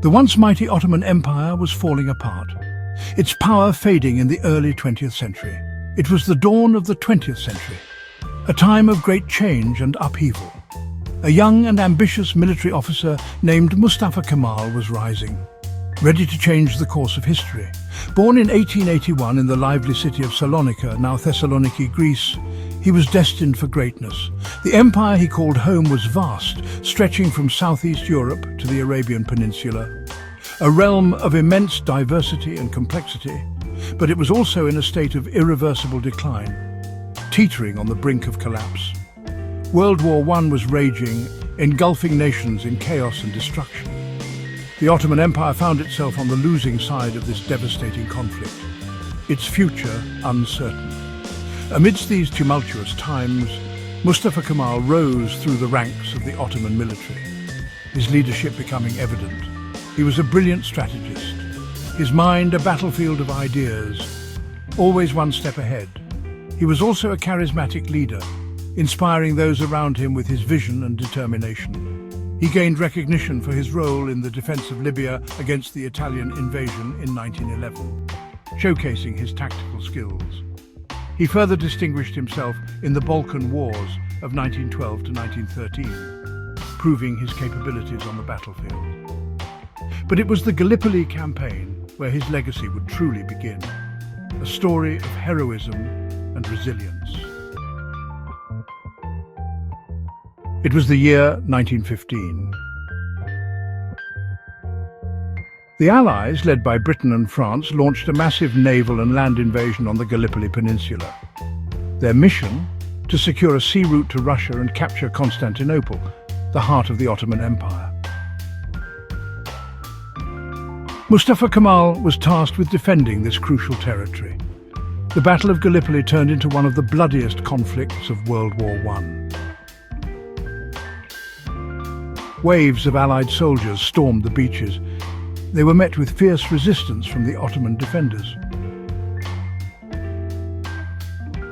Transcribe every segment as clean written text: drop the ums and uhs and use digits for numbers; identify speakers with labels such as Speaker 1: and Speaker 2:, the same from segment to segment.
Speaker 1: The once mighty Ottoman Empire was falling apart, its power fading in the early 20th century. It was the dawn of the 20th century, a time of great change and upheaval. A young and ambitious military officer named Mustafa Kemal was rising, ready to change the course of history. Born in 1881 in the lively city of Salonika, now Thessaloniki, Greece, he was destined for greatness. The empire he called home was vast, stretching from southeast Europe to the Arabian Peninsula, a realm of immense diversity and complexity, but it was also in a state of irreversible decline, teetering on the brink of collapse. World War I was raging, engulfing nations in chaos and destruction. The Ottoman Empire found itself on the losing side of this devastating conflict, its future uncertain. Amidst these tumultuous times, Mustafa Kemal rose through the ranks of the Ottoman military, his leadership becoming evident. He was a brilliant strategist, his mind a battlefield of ideas, always one step ahead. He was also a charismatic leader, inspiring those around him with his vision and determination. He gained recognition for his role in the defense of Libya against the Italian invasion in 1911, showcasing his tactical skills. He further distinguished himself in the Balkan Wars of 1912 to 1913, proving his capabilities on the battlefield. But it was the Gallipoli campaign where his legacy would truly begin, a story of heroism and resilience. It was the year 1915. The Allies, led by Britain and France, launched a massive naval and land invasion on the Gallipoli Peninsula. Their mission? To secure a sea route to Russia and capture Constantinople, the heart of the Ottoman Empire. Mustafa Kemal was tasked with defending this crucial territory. The Battle of Gallipoli turned into one of the bloodiest conflicts of World War I. Waves of Allied soldiers stormed the beaches. They were met with fierce resistance from the Ottoman defenders.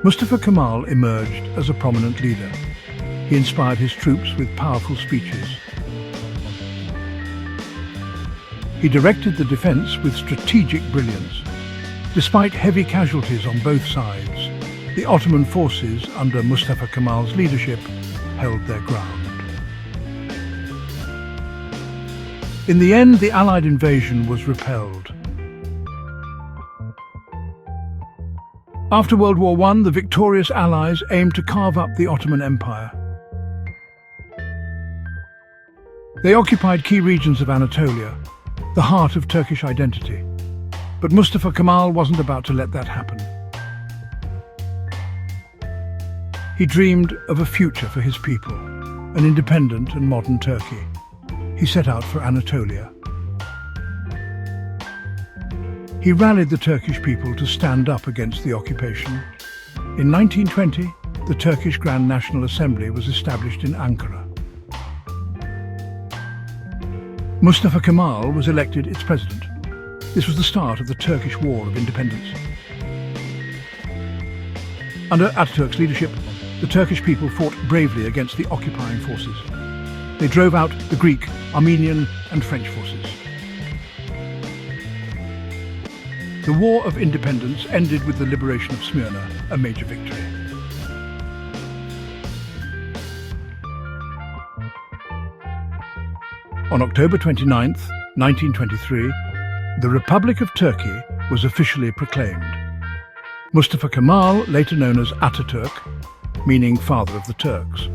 Speaker 1: Mustafa Kemal emerged as a prominent leader. He inspired his troops with powerful speeches. He directed the defense with strategic brilliance. Despite heavy casualties on both sides, the Ottoman forces, under Mustafa Kemal's leadership, held their ground. In the end, the Allied invasion was repelled. After World War I, the victorious Allies aimed to carve up the Ottoman Empire. They occupied key regions of Anatolia, the heart of Turkish identity. But Mustafa Kemal wasn't about to let that happen. He dreamed of a future for his people, an independent and modern Turkey. He set out for Anatolia. He rallied the Turkish people to stand up against the occupation. In 1920, the Turkish Grand National Assembly was established in Ankara. Mustafa Kemal was elected its president. This was the start of the Turkish War of Independence. Under Atatürk's leadership, the Turkish people fought bravely against the occupying forces. They drove out the Greek, Armenian and French forces. The War of Independence ended with the liberation of Smyrna, a major victory. On October 29, 1923, the Republic of Turkey was officially proclaimed. Mustafa Kemal, later known as Atatürk, meaning Father of the Turks,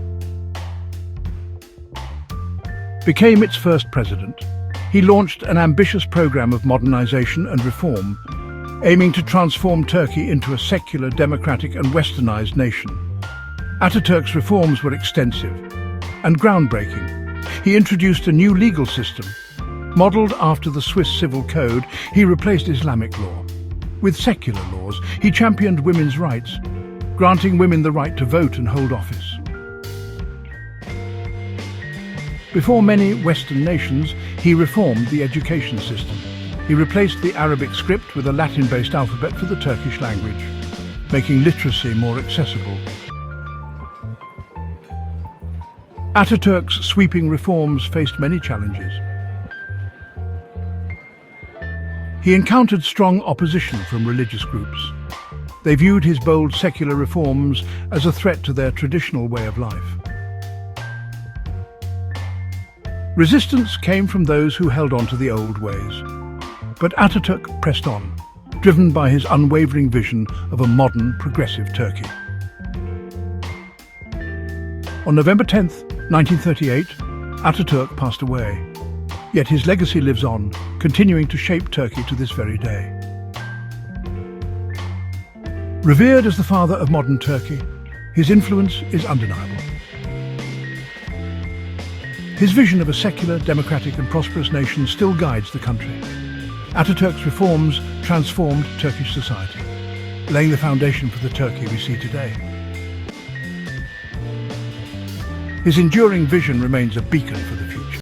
Speaker 1: became its first president. He launched an ambitious program of modernization and reform, aiming to transform Turkey into a secular, democratic and westernized nation. Atatürk's reforms were extensive and groundbreaking. He introduced a new legal system. Modeled after the Swiss Civil Code, he replaced Islamic law with secular laws. He championed women's rights, granting women the right to vote and hold office. Before many Western nations, he reformed the education system. He replaced the Arabic script with a Latin-based alphabet for the Turkish language, making literacy more accessible. Atatürk's sweeping reforms faced many challenges. He encountered strong opposition from religious groups. They viewed his bold secular reforms as a threat to their traditional way of life. Resistance came from those who held on to the old ways. But Atatürk pressed on, driven by his unwavering vision of a modern, progressive Turkey. On November 10, 1938, Atatürk passed away. Yet his legacy lives on, continuing to shape Turkey to this very day. Revered as the father of modern Turkey, his influence is undeniable. His vision of a secular, democratic and prosperous nation still guides the country. Atatürk's reforms transformed Turkish society, laying the foundation for the Turkey we see today. His enduring vision remains a beacon for the future.